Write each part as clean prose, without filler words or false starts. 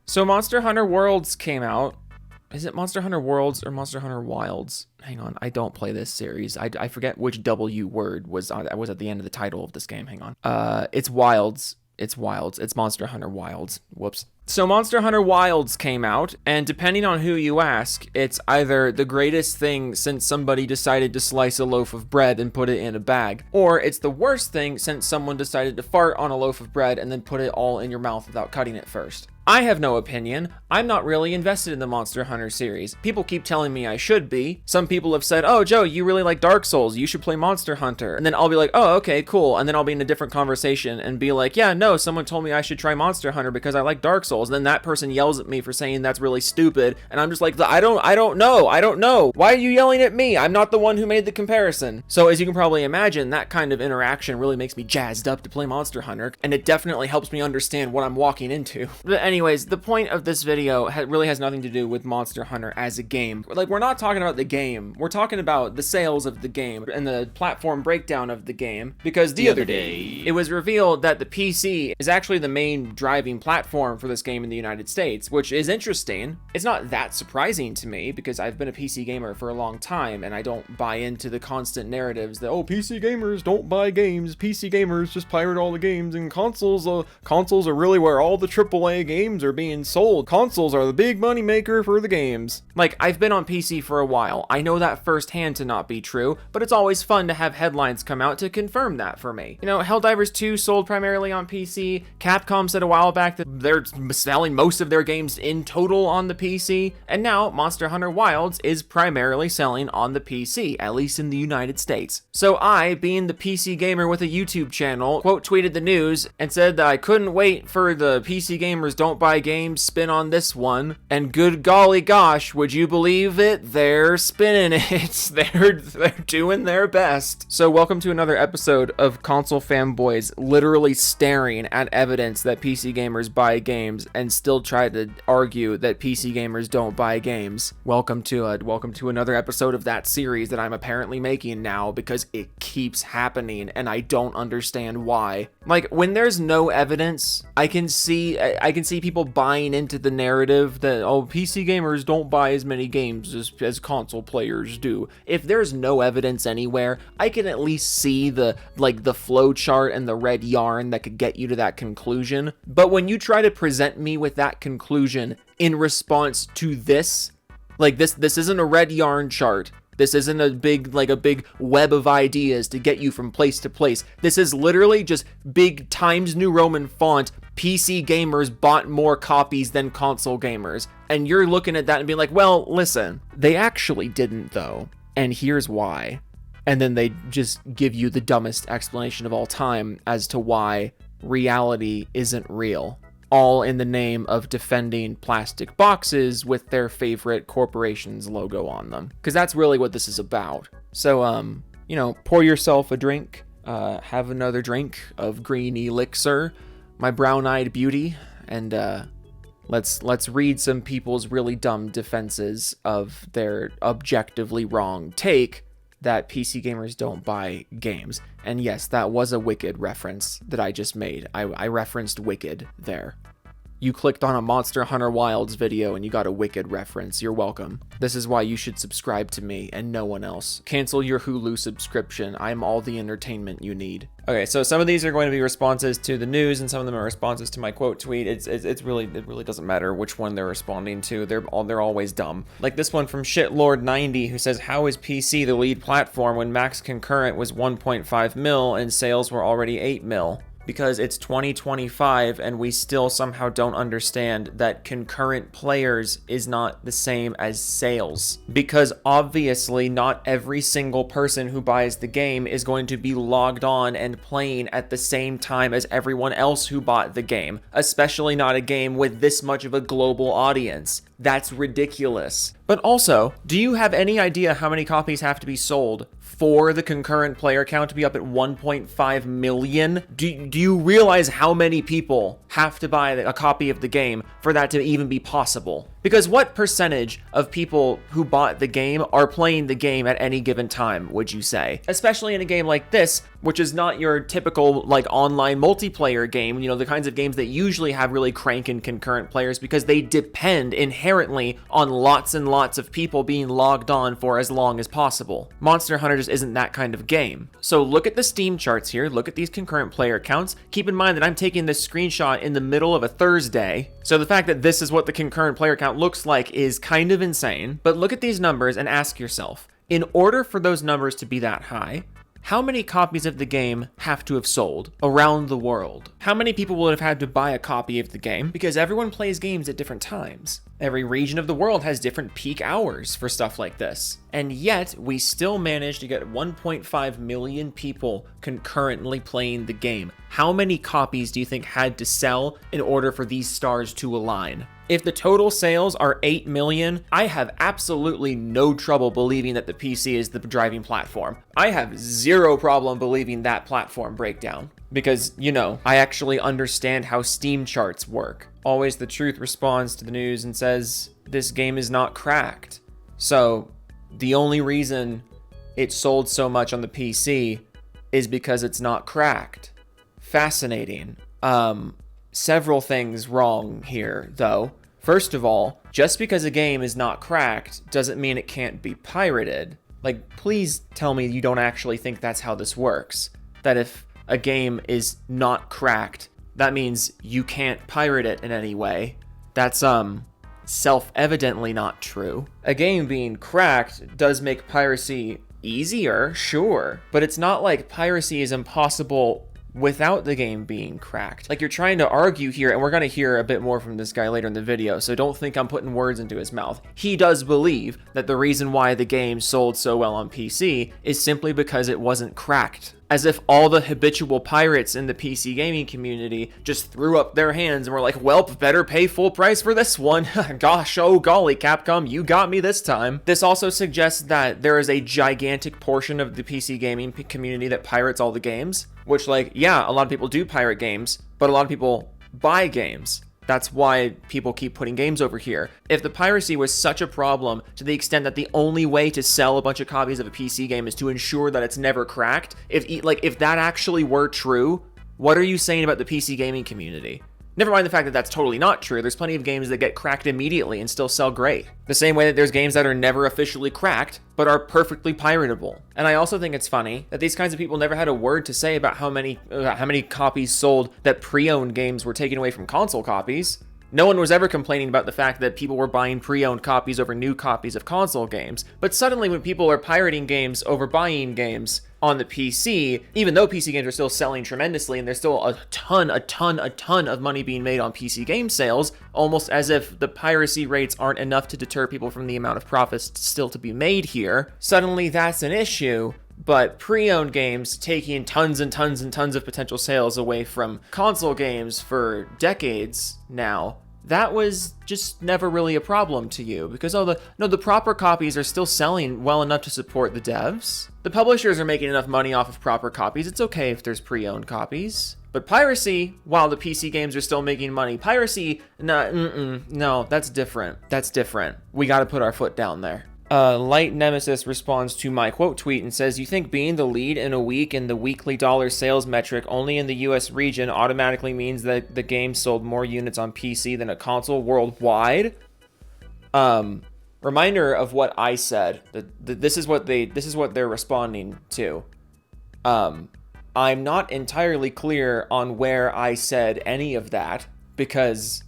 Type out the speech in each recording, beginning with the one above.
So Monster Hunter Worlds came out. Is it Monster Hunter Worlds or Monster Hunter Wilds? Hang on, I don't play this series. I forget which W word was at the end of the title of this game. Hang on. It's Wilds. It's Wilds. It's Monster Hunter Wilds. Whoops. So Monster Hunter Wilds came out, and depending on who you ask, it's either the greatest thing since somebody decided to slice a loaf of bread and put it in a bag, or it's the worst thing since someone decided to fart on a loaf of bread and then put it all in your mouth without cutting it first. I have no opinion. I'm not really invested in the Monster Hunter series. People keep telling me I should be. Some people have said, oh, Joe, you really like Dark Souls. You should play Monster Hunter. And then I'll be like, oh, okay, cool. And then I'll be in a different conversation and be like, yeah, no, someone told me I should try Monster Hunter because I like Dark Souls. And then that person yells at me for saying that's really stupid. And I'm just like, I don't know. Why are you yelling at me? I'm not the one who made the comparison. So as you can probably imagine, that kind of interaction really makes me jazzed up to play Monster Hunter. And it definitely helps me understand what I'm walking into. But anyways, the point of this video really has nothing to do with Monster Hunter as a game. Like, we're not talking about the game. We're talking about the sales of the game and the platform breakdown of the game. Because the other day, it was revealed that the PC is actually the main driving platform for this game in the United States, which is interesting. It's not that surprising to me because I've been a PC gamer for a long time and I don't buy into the constant narratives that, oh, PC gamers don't buy games, PC gamers just pirate all the games, and consoles are really where all the AAA games are being sold. Consoles are the big money maker for the games. Like, I've been on PC for a while. I know that firsthand to not be true, but it's always fun to have headlines come out to confirm that for me. You know, Helldivers 2 sold primarily on PC. Capcom said a while back that they're selling most of their games in total on the PC. And now Monster Hunter Wilds is primarily selling on the PC, at least in the United States. So I, being the PC gamer with a YouTube channel, quote tweeted the news and said that I couldn't wait for the PC gamers don't buy games spin on this one, and good golly gosh, would you believe it? They're spinning it. They're doing their best. So welcome to another episode of Console Fanboys literally staring at evidence that PC gamers buy games and still try to argue that PC gamers don't buy games. Welcome to another episode of that series that I'm apparently making now because it keeps happening and I don't understand why. Like, when there's no evidence, I can see people buying into the narrative that, oh, PC gamers don't buy as many games as console players do. If there's no evidence anywhere, I can at least see the flow chart and the red yarn that could get you to that conclusion. But when you try to present me with that conclusion in response to this isn't a red yarn chart. This isn't a big web of ideas to get you from place to place. This is literally just big Times New Roman font. PC gamers bought more copies than console gamers. And you're looking at that and being like, well, listen, they actually didn't though. And here's why. And then they just give you the dumbest explanation of all time as to why reality isn't real. All in the name of defending plastic boxes with their favorite corporation's logo on them. Because that's really what this is about. So, pour yourself a drink, have another drink of green elixir, my brown-eyed beauty, and let's read some people's really dumb defenses of their objectively wrong take that PC gamers don't buy games. And yes, that was a Wicked reference that I just made. I referenced Wicked there. You clicked on a Monster Hunter Wilds video and you got a Wicked reference. You're welcome. This is why you should subscribe to me and no one else. Cancel your Hulu subscription. I'm all the entertainment you need. Okay, so some of these are going to be responses to the news and some of them are responses to my quote tweet. It really doesn't matter which one they're responding to. They're always dumb. Like this one from Shitlord90 who says, how is PC the lead platform when max concurrent was 1.5 mil and sales were already 8 mil? Because it's 2025 and we still somehow don't understand that concurrent players is not the same as sales. Because obviously not every single person who buys the game is going to be logged on and playing at the same time as everyone else who bought the game, especially not a game with this much of a global audience. That's ridiculous. But also, do you have any idea how many copies have to be sold for the concurrent player count to be up at 1.5 million? Do you realize how many people have to buy a copy of the game for that to even be possible? Because what percentage of people who bought the game are playing the game at any given time, would you say? Especially in a game like this, which is not your typical like online multiplayer game, you know, the kinds of games that usually have really cranking concurrent players because they depend inherently on lots and lots of people being logged on for as long as possible. Monster Hunter just isn't that kind of game. So look at the Steam charts here, look at these concurrent player counts. Keep in mind that I'm taking this screenshot in the middle of a Thursday, so the fact that this is what the concurrent player count looks like is kind of insane. But look at these numbers and ask yourself, in order for those numbers to be that high, how many copies of the game have to have sold around the world? How many people would have had to buy a copy of the game? Because everyone plays games at different times. Every region of the world has different peak hours for stuff like this. And yet, we still managed to get 1.5 million people concurrently playing the game. How many copies do you think had to sell in order for these stars to align? If the total sales are 8 million, I have absolutely no trouble believing that the PC is the driving platform. I have zero problem believing that platform breakdown. Because, you know, I actually understand how Steam charts work. Always the Truth responds to the news and says, this game is not cracked. So, the only reason it sold so much on the PC is because it's not cracked. Fascinating. Several things wrong here, though. First of all, just because a game is not cracked doesn't mean it can't be pirated. Like, please tell me you don't actually think that's how this works. That if a game is not cracked, that means you can't pirate it in any way. That's, self-evidently not true. A game being cracked does make piracy easier, sure, but it's not like piracy is impossible without the game being cracked. Like, you're trying to argue here, and we're going to hear a bit more from this guy later in the video, so don't think I'm putting words into his mouth. He does believe that the reason why the game sold so well on PC is simply because it wasn't cracked. As if all the habitual pirates in the PC gaming community just threw up their hands and were like, welp, better pay full price for this one. Gosh, oh golly, Capcom, you got me this time. This also suggests that there is a gigantic portion of the PC gaming community that pirates all the games, which, like, yeah, a lot of people do pirate games, but a lot of people buy games. That's why people keep putting games over here. If the piracy was such a problem to the extent that the only way to sell a bunch of copies of a PC game is to ensure that it's never cracked, if that actually were true, what are you saying about the PC gaming community? Never mind the fact that that's totally not true. There's plenty of games that get cracked immediately and still sell great. The same way that there's games that are never officially cracked, but are perfectly piratable. And I also think it's funny that these kinds of people never had a word to say about how many copies sold that pre-owned games were taken away from console copies. No one was ever complaining about the fact that people were buying pre-owned copies over new copies of console games. But suddenly when people are pirating games over buying games on the PC, even though PC games are still selling tremendously and there's still a ton of money being made on PC game sales, almost as if the piracy rates aren't enough to deter people from the amount of profits still to be made here, suddenly that's an issue. But pre-owned games taking tons and tons and tons of potential sales away from console games for decades now, that was just never really a problem to you because the proper copies are still selling well enough to support the devs. The publishers are making enough money off of proper copies. It's okay if there's pre-owned copies. But piracy, while the PC games are still making money, piracy, no, that's different. That's different. We got to put our foot down there. Light Nemesis responds to my quote tweet and says, you think being the lead in a week in the weekly dollar sales metric only in the US region automatically means that the game sold more units on PC than a console worldwide? Reminder of what I said. This is what they're responding to. I'm not entirely clear on where I said any of that because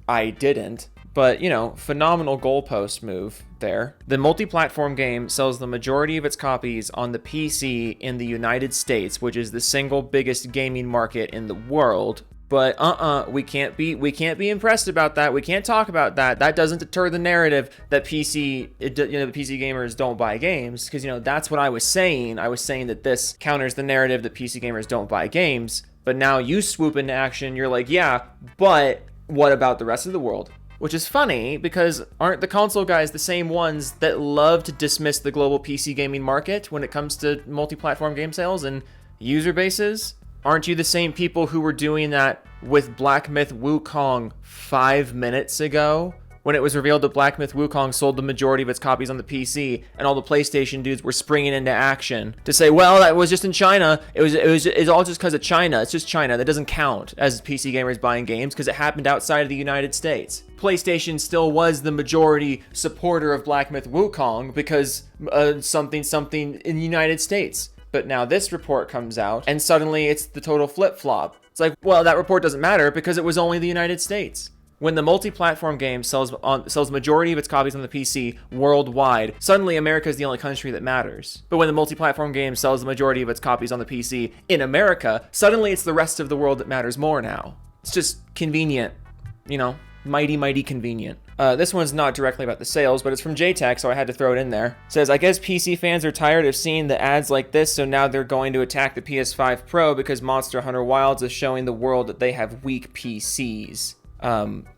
I didn't. But, you know, phenomenal goalpost move there. The multi-platform game sells the majority of its copies on the PC in the United States, which is the single biggest gaming market in the world. But we can't be impressed about that. We can't talk about that. That doesn't deter the narrative that the PC gamers don't buy games, because, you know, that's what I was saying. I was saying that this counters the narrative that PC gamers don't buy games. But now you swoop into action. You're like, yeah, but what about the rest of the world? Which is funny, because aren't the console guys the same ones that love to dismiss the global PC gaming market when it comes to multi-platform game sales and user bases? Aren't you the same people who were doing that with Black Myth Wukong 5 minutes ago, when it was revealed that Black Myth Wukong sold the majority of its copies on the PC, and all the PlayStation dudes were springing into action to say, well, that was just in China. It's all just because of China. It's just China. That doesn't count as PC gamers buying games because it happened outside of the United States. PlayStation still was the majority supporter of Black Myth Wukong because something in the United States. But now this report comes out, and suddenly it's the total flip-flop. It's like, well, that report doesn't matter because it was only the United States. When the multi-platform game sells the majority of its copies on the PC worldwide, suddenly America is the only country that matters. But when the multi-platform game sells the majority of its copies on the PC in America, suddenly it's the rest of the world that matters more now. It's just convenient, you know, mighty convenient. This one's not directly about the sales, but it's from JayTech, so I had to throw it in there. It says, I guess PC fans are tired of seeing the ads like this, so now they're going to attack the PS5 Pro because Monster Hunter Wilds is showing the world that they have weak PCs.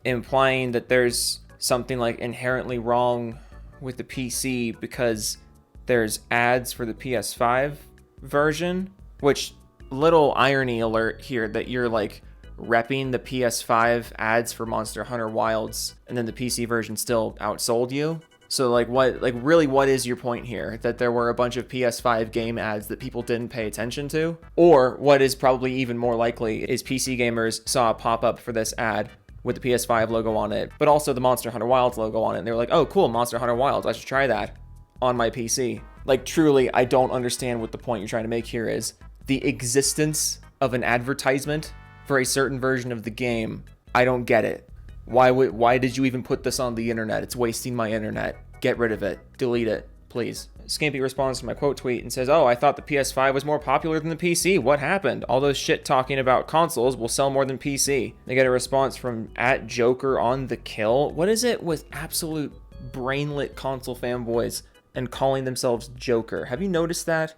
Implying that there's something like inherently wrong with the PC because there's ads for the PS5 version, which, little irony alert here that you're like repping the PS5 ads for Monster Hunter Wilds and then the PC version still outsold you. So what is your point here? That there were a bunch of PS5 game ads that people didn't pay attention to? Or what is probably even more likely is PC gamers saw a pop-up for this ad with the PS5 logo on it, but also the Monster Hunter Wilds logo on it. And they were like, oh, cool, Monster Hunter Wilds, I should try that on my PC. Like, truly, I don't understand what the point you're trying to make here is. The existence of an advertisement for a certain version of the game, I don't get it. Why did you even put this on the internet? It's wasting my internet. Get rid of it. Delete it, please. Skimpy responds to my quote tweet and says, oh, I thought the PS5 was more popular than the PC. What happened? All those shit talking about consoles will sell more than PC. They get a response from @JokerOnTheKill. What is it with absolute brainlit console fanboys and calling themselves Joker? Have you noticed that?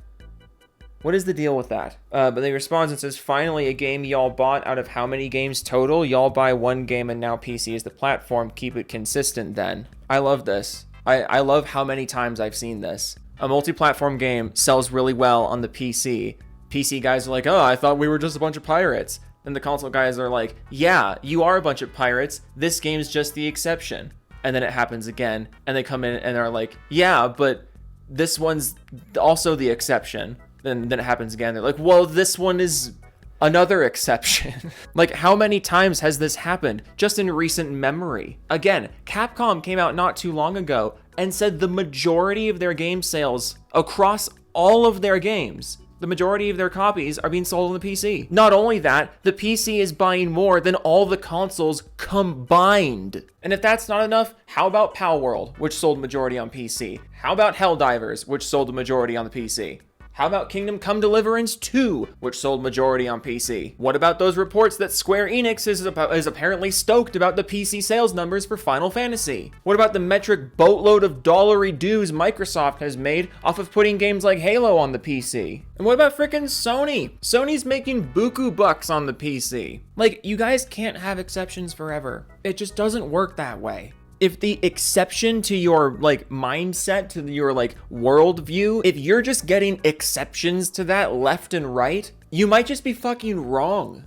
What is the deal with that? But they respond and says, finally a game y'all bought out of how many games total? Y'all buy one game and now PC is the platform. Keep it consistent then. I love this. I love how many times I've seen this. A multi-platform game sells really well on the PC. PC guys are like, oh, I thought we were just a bunch of pirates. Then the console guys are like, yeah, you are a bunch of pirates. This game's just the exception. And then it happens again. And they come in and are like, yeah, but this one's also the exception. Then it happens again. They're like, well, this one is another exception. Like, how many times has this happened just in recent memory? Again, Capcom came out not too long ago and said the majority of their game sales across all of their games, the majority of their copies are being sold on the PC. Not only that, the PC is buying more than all the consoles combined. And if that's not enough, how about Pal World, which sold the majority on PC? How about Helldivers, which sold the majority on the PC? How about Kingdom Come Deliverance 2, which sold majority on PC? What about those reports that Square Enix is apparently stoked about the PC sales numbers for Final Fantasy? What about the metric boatload of dollary dues Microsoft has made off of putting games like Halo on the PC? And what about frickin' Sony? Sony's making buku bucks on the PC. Like, you guys can't have exceptions forever. It just doesn't work that way. If the exception to your like mindset, to your like worldview, if you're just getting exceptions to that left and right, you might just be fucking wrong.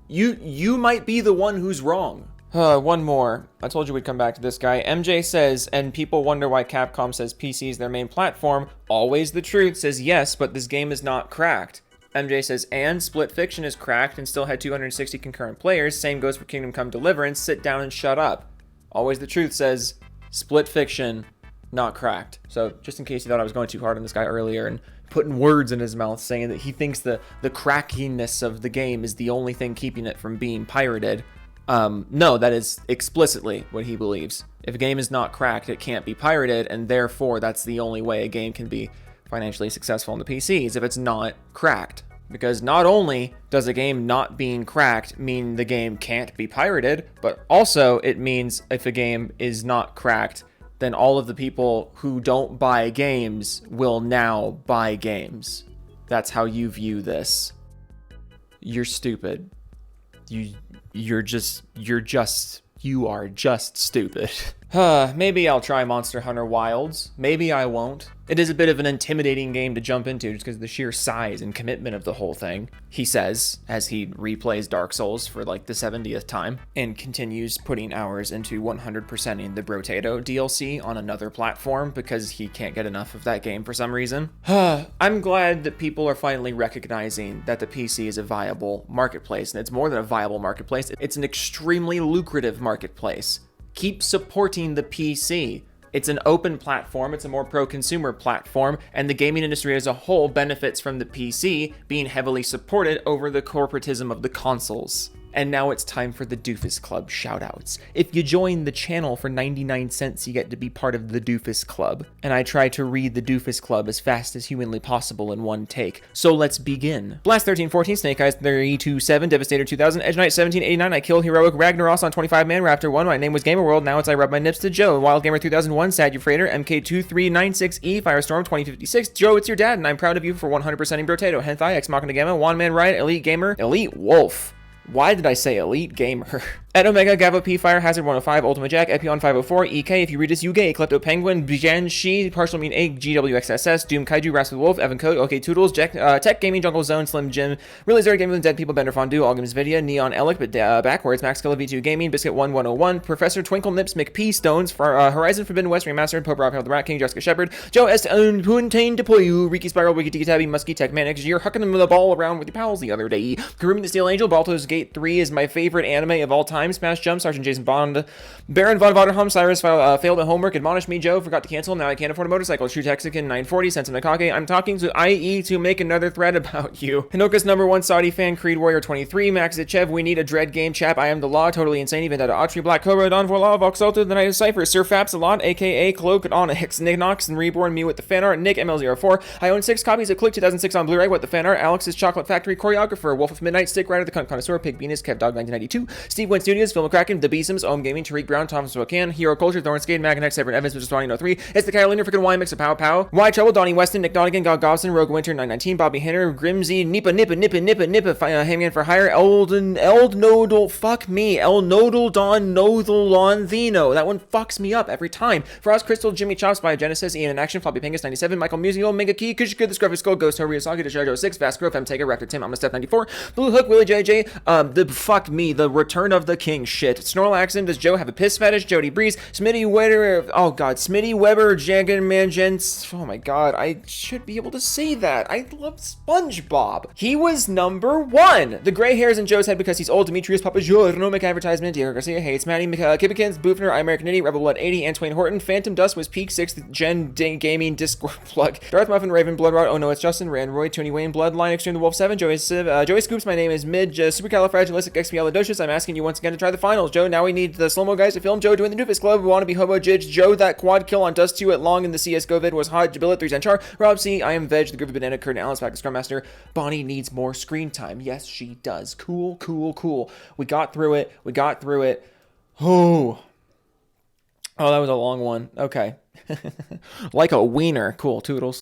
You might be the one who's wrong. One more. I told you we'd come back to this guy. MJ says, and people wonder why Capcom says PC is their main platform. Always the truth says yes, but this game is not cracked. MJ says, and Split Fiction is cracked and still had 260 concurrent players. Same goes for Kingdom Come Deliverance. Sit down and shut up. Always the truth says Split Fiction, not cracked. So just in case you thought I was going too hard on this guy earlier and putting words in his mouth saying that he thinks the crackiness of the game is the only thing keeping it from being pirated. No, that is explicitly what he believes. If a game is not cracked, it can't be pirated, and therefore that's the only way a game can be financially successful on the PCs if it's not cracked. Because not only does a game not being cracked mean the game can't be pirated, but also it means if a game is not cracked, then all of the people who don't buy games will now buy games. That's how you view this. You're stupid. You are just stupid. Maybe I'll try Monster Hunter Wilds. Maybe I won't. It is a bit of an intimidating game to jump into just because of the sheer size and commitment of the whole thing, he says, as he replays Dark Souls for like the 70th time and continues putting hours into 100%ing the Brotato DLC on another platform because he can't get enough of that game for some reason. I'm glad that people are finally recognizing that the PC is a viable marketplace, and it's more than a viable marketplace, it's an extremely lucrative marketplace. Keep supporting the PC. It's an open platform, it's a more pro-consumer platform, and the gaming industry as a whole benefits from the PC being heavily supported over the corporatism of the consoles. And now it's time for the Doofus Club shoutouts. If you join the channel for 99 cents, you get to be part of the Doofus Club. And I try to read the Doofus Club as fast as humanly possible in one take. So let's begin. Blast 1314, Snake Eyes 327, Devastator 2000, Edge Knight 1789, I Kill Heroic, Ragnaros on 25 Man, Raptor 1, my name was Gamer World, now it's I Rub My Nips to Joe, Wild Gamer 2001, Sad Euphrator, MK2396E, Firestorm 2056, Joe, it's your dad, and I'm proud of you for 100%ing Brotato, Henthai, X Machina Gamma, One Man Riot, Elite Gamer, Elite Wolf. Why did I say Elite Gamer? Ed Omega, Gavo P, Fire Hazard 105, Ultimate Jack, Epion 504, EK, if you read this, you gay, Klepto Penguin, Bijan Shi, Partial Mean A, GWXSS, Doom Kaiju, Rascal Wolf, Evan Code, OK Toodles, Tech Gaming, Jungle Zone, Slim Jim, Really Zerd Gaming, Dead People, Bender Fondue, All Games Video, Neon Elic, but backwards, Max Killer V2 Gaming, Biscuit 1101, Professor Twinkle Nips, McP Stones, for Horizon Forbidden West Remastered, Pope Rob, Hail the Rat King, Jessica Shepard, Joe S. Puntain Depoyu, Riki Spiral, Wiki Tiki Tabby, Muskie Tech Manix, you're hucking the ball around with your pals the other day. Karumi the Steel Angel, Balto's Gate 3 is my favorite anime of all time, Smash Jump, Sergeant Jason Bond, Baron von Vaderham, Cyrus failed at homework, admonished me, Joe, forgot to cancel, now I can't afford a motorcycle, True Texican 940, Sense Nakake, I'm talking to IE to make another thread about you. Hinoka's #1 Saudi fan, Creed Warrior 23, Max Itchev, we need a dread game, chap, I am the law, totally insane, Vendetta Autry, Black Cobra, Don Voila, Voxalta, The Night of Cypher, Sir Faps a lot, aka Cloak on Hicks, Nignox, and Reborn, me with the fan art, Nick ML04, I own 6 copies of Click 2006 on Blu-ray, what the fan art, Alex's Chocolate Factory, Choreographer, Wolf of Midnight, Stick Rider, The Cunt Connoisseur, Pig Venus, Kev Dog 1992, Steve Went Studios, Film McCracken, The Beesoms, Ohm Gaming, Tariq Brown, Thomas Spokane, Hero Culture, Thornskade, Maganex, Severin Evans, Mr. Swanee 03, It's the Carolina, Freaking Y, Mix of Pow Pow, Why Trouble, Donnie Weston, Nick Donegan, God Gobson, Rogue Winter 919, Bobby Henner, Grimsy, Nippa, Hangman for Hire, Eld Nodal, fuck me, El Nodal Don Nodal on Thino. That one fucks me up every time. Frost Crystal, Jimmy Chops, Biogenesis, Ian in Action, Floppy Pingus 97, Michael Musial, Mega Key, Kushika, The Scruffy Skull, Ghost, Hori Asagi, Deshajo 6, Fast Growth, Femtega, Raptor Tim, I'm a Steph 94, Blue Hook, Willie JJ, the Return of the King shit. Snorlaxin, does Joe have a piss fetish? Jody Breeze, Smitty Weber, oh god, Smitty Weber, Jagan Mangens, oh my god, I should be able to say that. I love SpongeBob. He was #1. The gray hairs in Joe's head because he's old. Demetrius Papagiorno, make advertisement. Diego Garcia hates Maddie, Kibbikins, Boofner, I American Idiot, Rebel Blood 80, Antoine Horton, Phantom Dust was peak 6th gen gaming Discord plug. Darth Muffin, Raven, Bloodrot, oh no, it's Justin, Rand Roy, Tony Wayne, Bloodline, Extreme the Wolf 7, Joey Scoops, my name is Mid, Supercalifragilisticexpialidocious. I'm asking you once again to try the finals. Joe, now we need the slow-mo guys to film Joe doing the Doofus Club. We want to be Hobo Jidge. Joe, that quad kill on Dust 2 at Long in the CSGO vid was hot. Jabillet 3 Char. Rob C, I am Veg, the Groovy Banana, Kurt Allen's back to Scrum Master. Bonnie needs more screen time. Yes, she does. Cool. We got through it. Oh, that was a long one. Okay. Like a wiener. Cool, toodles.